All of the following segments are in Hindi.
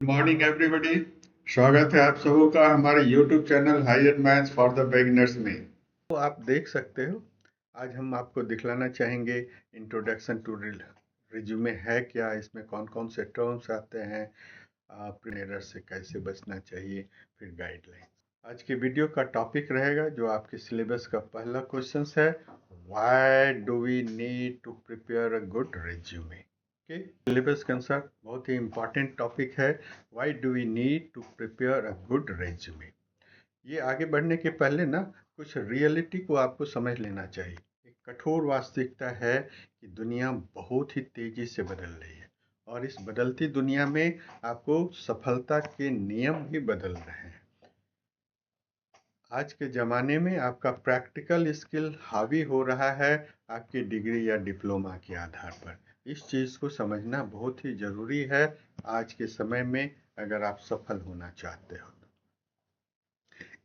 Morning everybody. स्वागत है आप सबों का हमारे YouTube channel higher maths for the beginners में। तो आप देख सकते हो, आज हम आपको दिखलाना चाहेंगे इंट्रोडक्शन टू रिज्यूमे है क्या, इसमें कौन कौन से टर्म्स आते हैं, एरर से कैसे बचना चाहिए, फिर गाइडलाइन। आज की वीडियो का टॉपिक रहेगा जो आपके सिलेबस का पहला क्वेश्चन है, why do we need to prepare a good resume. के सिलेबस के अनुसार बहुत ही इंपॉर्टेंट टॉपिक है, why do we need to prepare a good resume. ये आगे बढ़ने के पहले ना कुछ रियलिटी को आपको समझ लेना चाहिए। एक कठोर वास्तविकता है कि दुनिया बहुत ही तेजी से बदल रही है और इस बदलती दुनिया में आपको सफलता के नियम भी बदल रहे हैं। आज के ज़माने में आपका प्रैक्टिकल स्किल हावी हो रहा है आपकी डिग्री या डिप्लोमा के आधार पर। इस चीज़ को समझना बहुत ही ज़रूरी है आज के समय में, अगर आप सफल होना चाहते हो।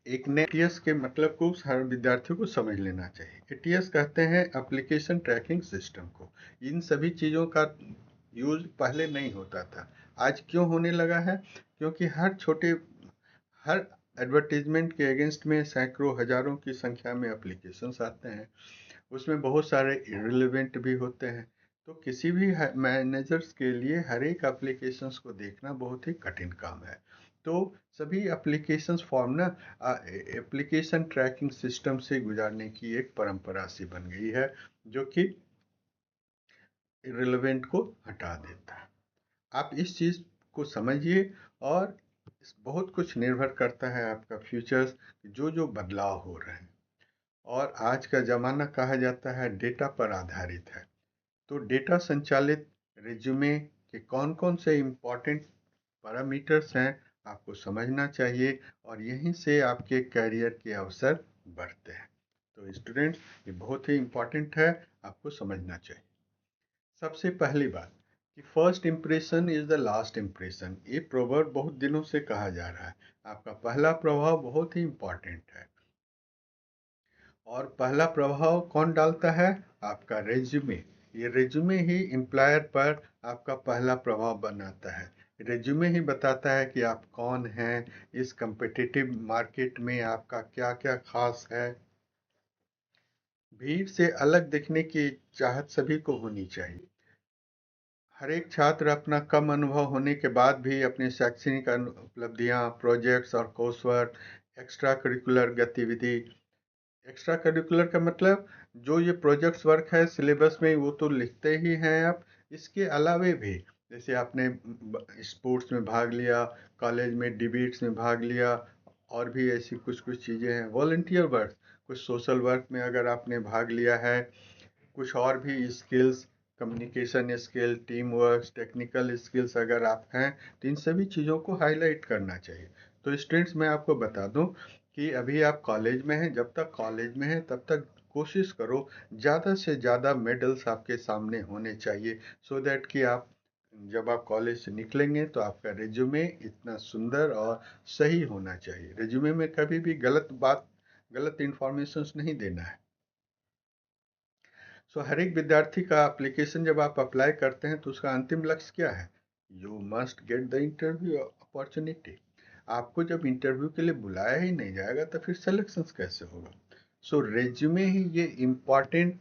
एक ने एटीएस के मतलब को हर विद्यार्थियों को समझ लेना चाहिए। एटीएस कहते हैं एप्लीकेशन ट्रैकिंग सिस्टम को। इन सभी चीज़ों का यूज पहले नहीं होता था, आज क्यों होने लगा है? क्योंकि हर एडवर्टीजमेंट के अगेंस्ट में सैकड़ों हजारों की संख्या में एप्लीकेशंस आते हैं। उसमें बहुत सारे इररिलेवेंट भी होते हैं। तो किसी भी मैनेजर्स के लिए हर एक एप्लीकेशंस को देखना बहुत ही कठिन काम है। तो सभी एप्लीकेशंस फॉर्म ना एप्लीकेशन ट्रैकिंग सिस्टम से गुजारने की एक परंपरा सी बन गई है, जो कि इररिलेवेंट को हटा देता है। आप इस चीज़ को समझिए, और बहुत कुछ निर्भर करता है आपका फ्यूचर्स, जो जो बदलाव हो रहे हैं। और आज का ज़माना कहा जाता है डेटा पर आधारित है। तो डेटा संचालित रिज्यूमे के कौन कौन से इम्पॉर्टेंट पैरामीटर्स हैं आपको समझना चाहिए, और यहीं से आपके करियर के अवसर बढ़ते हैं। तो स्टूडेंट्स, ये बहुत ही इम्पॉर्टेंट है, आपको समझना चाहिए। सबसे पहली बात कि first impression is the last impression, ये प्रोवर्ब बहुत दिनों से कहा जा रहा है। आपका पहला प्रभाव बहुत ही इम्पॉर्टेंट है, और पहला प्रभाव कौन डालता है? आपका रेज्यूमे। ये रेज्यूमे ही एम्प्लॉयर पर आपका पहला प्रभाव बनाता है। रेज्यूमे ही बताता है कि आप कौन हैं, इस कम्पिटिटिव मार्केट में आपका क्या क्या खास है। भीड़ से अलग दिखने की चाहत सभी को होनी चाहिए। हर एक छात्र अपना कम अनुभव होने के बाद भी अपनी शैक्षणिक उपलब्धियां, प्रोजेक्ट्स और कोर्स वर्क, एक्स्ट्रा करिकुलर गतिविधि। एक्स्ट्रा करिकुलर का मतलब जो ये प्रोजेक्ट्स वर्क है सिलेबस में वो तो लिखते ही हैं आप, इसके अलावे भी जैसे आपने स्पोर्ट्स में भाग लिया, कॉलेज में डिबेट्स में भाग लिया, और भी ऐसी कुछ कुछ चीज़ें हैं। वॉलंटियर वर्क, कुछ सोशल वर्क में अगर आपने भाग लिया है, कुछ और भी skills, communication skill, team work, technical skills अगर आप हैं, तो इन सभी चीज़ों को हाईलाइट करना चाहिए। तो स्टूडेंट्स, मैं आपको बता दूं कि अभी आप कॉलेज में हैं, जब तक कॉलेज में हैं तब तक कोशिश करो ज़्यादा से ज़्यादा मेडल्स आपके सामने होने चाहिए, सो दैट कि आप जब आप कॉलेज से निकलेंगे तो आपका रिज्यूमे इतना सुंदर और सही होना चाहिए। रिज्यूमे में कभी भी गलत इंफॉर्मेशन नहीं देना है। हर एक विद्यार्थी का एप्लीकेशन जब आप अप्लाई करते हैं तो उसका अंतिम लक्ष्य क्या है? You must get the interview opportunity. आपको जब इंटरव्यू के लिए बुलाया ही नहीं जाएगा तो फिर सिलेक्शन कैसे होगा? रेज्यूमे ही ये इम्पॉर्टेंट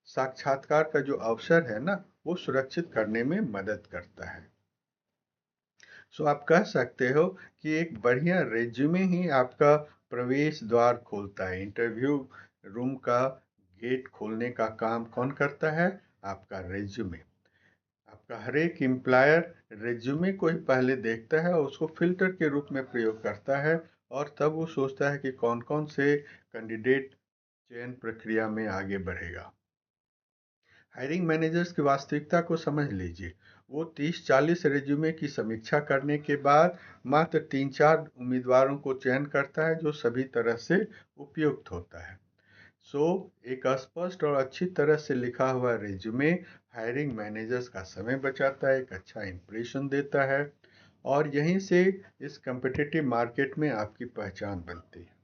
साक्षात्कार का जो अवसर है ना, वो सुरक्षित करने में मदद करता है। आप कह सकते हो कि एक बढ़िया रेज्यूमे ही आपका प्रवेश द्वार खोलता है। इंटरव्यू रूम का गेट खोलने का काम कौन करता है? आपका रेज्यूमे। आपका हर एक एम्प्लॉयर रेज्यूमे को ही पहले देखता है और उसको फिल्टर के रूप में प्रयोग करता है, और तब वो सोचता है कि कौन कौन से कैंडिडेट चयन प्रक्रिया में आगे बढ़ेगा। हायरिंग मैनेजर्स की वास्तविकता को समझ लीजिए। वो 30-40 रिज्यूमे की समीक्षा करने के बाद मात्र 3-4 उम्मीदवारों को चयन करता है जो सभी तरह से उपयुक्त होता है। एक स्पष्ट और अच्छी तरह से लिखा हुआ रिज्यूमे हायरिंग मैनेजर्स का समय बचाता है, एक अच्छा इंप्रेशन देता है, और यहीं से इस कम्पिटिटिव मार्केट में आपकी पहचान बनती है।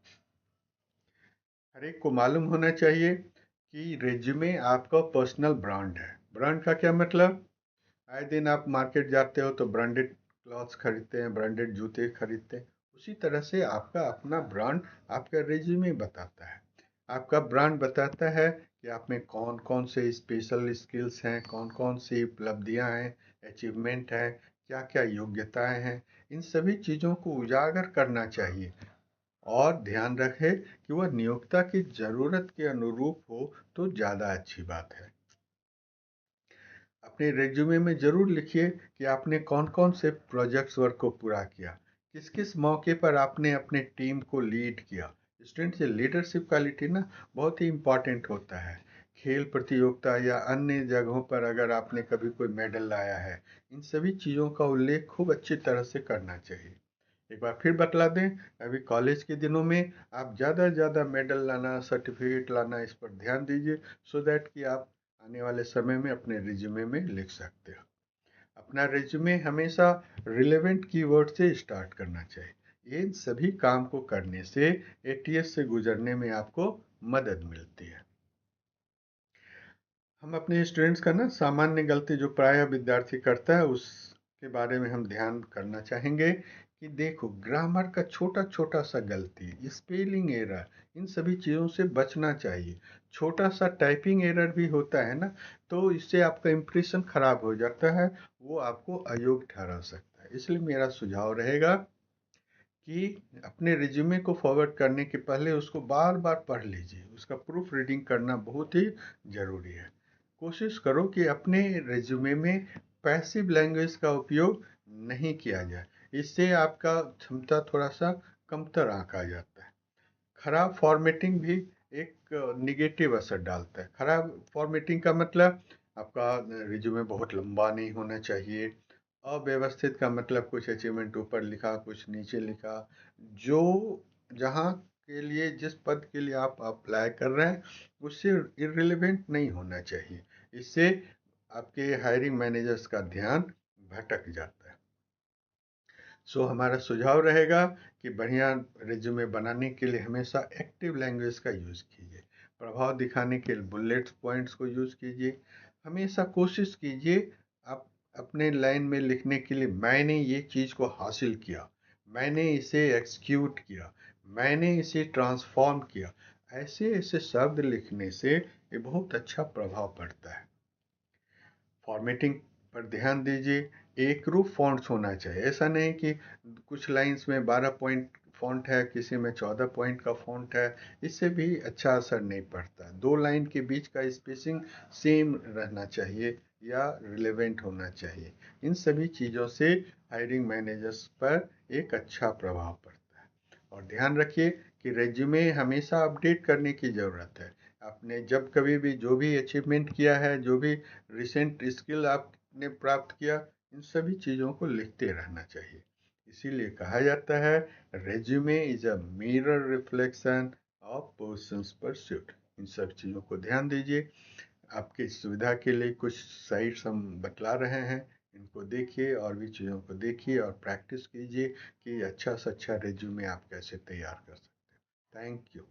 हर एक को मालूम होना चाहिए कि रिज्यूमे आपका पर्सनल ब्रांड है। ब्रांड का क्या मतलब? आए दिन आप मार्केट जाते हो तो ब्रांडेड क्लॉथ्स खरीदते हैं, ब्रांडेड जूते खरीदते हैं, उसी तरह से आपका अपना ब्रांड आपका रिज्यूमे बताता है। आपका ब्रांड बताता है कि आप में कौन कौन से स्पेशल स्किल्स हैं, कौन कौन सी उपलब्धियां हैं, अचीवमेंट है, क्या क्या योग्यताएं हैं। इन सभी चीज़ों को उजागर करना चाहिए और ध्यान रखें कि वह नियोक्ता की ज़रूरत के अनुरूप हो तो ज़्यादा अच्छी बात है। अपने रिज्यूमे में ज़रूर लिखिए कि आपने कौन-कौन से प्रोजेक्ट्स वर्क को पूरा किया, किस-किस मौके पर आपने अपने टीम को लीड किया। स्टूडेंट से लीडरशिप क्वालिटी ना बहुत ही इम्पॉर्टेंट होता है। खेल प्रतियोगिता या अन्य जगहों पर अगर आपने कभी कोई मेडल लाया है, इन सभी चीज़ों का उल्लेख खूब अच्छी तरह से करना चाहिए। एक बार फिर बतला दें, अभी कॉलेज के दिनों में आप ज़्यादा से ज़्यादा मेडल लाना, सर्टिफिकेट लाना, इस पर ध्यान दीजिए सो दैट कि आप आने वाले समय में अपने रिज्यूमे में लिख सकते हो। अपना रिज्यूमे हमेशा रिलेवेंट कीवर्ड से स्टार्ट करना चाहिए। इन सभी काम को करने से एटीएस से गुजरने में आपको मदद मिलती है। हम अपने स्टूडेंट्स का ना सामान्य गलती जो प्रायः विद्यार्थी करता है उसके बारे में हम ध्यान करना चाहेंगे कि देखो ग्रामर का छोटा छोटा सा गलती, स्पेलिंग एरर, इन सभी चीज़ों से बचना चाहिए। छोटा सा टाइपिंग एरर भी होता है ना, तो इससे आपका इम्प्रेशन खराब हो जाता है, वो आपको अयोग्य ठहरा सकता है। इसलिए मेरा सुझाव रहेगा कि अपने रिज्यूमे को फॉरवर्ड करने के पहले उसको बार बार पढ़ लीजिए, उसका प्रूफ रीडिंग करना बहुत ही ज़रूरी है। कोशिश करो कि अपने रिज्यूमे में पैसिव लैंग्वेज का उपयोग नहीं किया जाए, इससे आपका क्षमता थोड़ा सा कमतर आंका जाता है। खराब फॉर्मेटिंग भी एक निगेटिव असर डालता है। खराब फॉर्मेटिंग का मतलब आपका रिज्यूमे बहुत लंबा नहीं होना चाहिए। अव्यवस्थित का मतलब कुछ अचीवमेंट ऊपर लिखा, कुछ नीचे लिखा। जो जहाँ के लिए जिस पद के लिए आप अप्लाई कर रहे हैं उससे इररिलेवेंट नहीं होना चाहिए। इससे आपके हायरिंग मैनेजर्स का ध्यान भटक जाता है। सो हमारा सुझाव रहेगा कि बढ़िया रिज्यूमे बनाने के लिए हमेशा एक्टिव लैंग्वेज का यूज़ कीजिए। प्रभाव दिखाने के लिए बुलेट पॉइंट्स को यूज़ कीजिए। हमेशा कोशिश कीजिए आप अपने लाइन में लिखने के लिए मैंने ये चीज़ को हासिल किया, मैंने इसे एक्सक्यूट किया, मैंने इसे ट्रांसफॉर्म किया। ऐसे ऐसे शब्द लिखने से ये बहुत अच्छा प्रभाव पड़ता है। फॉर्मेटिंग पर ध्यान दीजिए। एक रूप फॉन्ट्स होना चाहिए, ऐसा नहीं कि कुछ लाइंस में 12 पॉइंट फॉन्ट है, किसी में 14 पॉइंट का फॉन्ट है। इससे भी अच्छा असर नहीं पड़ता। दो लाइन के बीच का स्पेसिंग सेम रहना चाहिए या रिलेवेंट होना चाहिए। इन सभी चीज़ों से हायरिंग मैनेजर्स पर एक अच्छा प्रभाव पड़ता है। और ध्यान रखिए कि रेज्यूमे हमेशा अपडेट करने की ज़रूरत है। आपने जब कभी भी जो भी अचीवमेंट किया है, जो भी रिसेंट स्किल आपने प्राप्त किया, इन सभी चीज़ों को लिखते रहना चाहिए। इसीलिए कहा जाता है resume is a mirror reflection of person's pursuit. इन सब चीज़ों को ध्यान दीजिए। आपकी सुविधा के लिए कुछ साइट्स हम बतला रहे हैं, इनको देखिए और भी चीज़ों को देखिए और प्रैक्टिस कीजिए कि अच्छा से अच्छा रेज्यूमे आप कैसे तैयार कर सकते हैं। Thank you.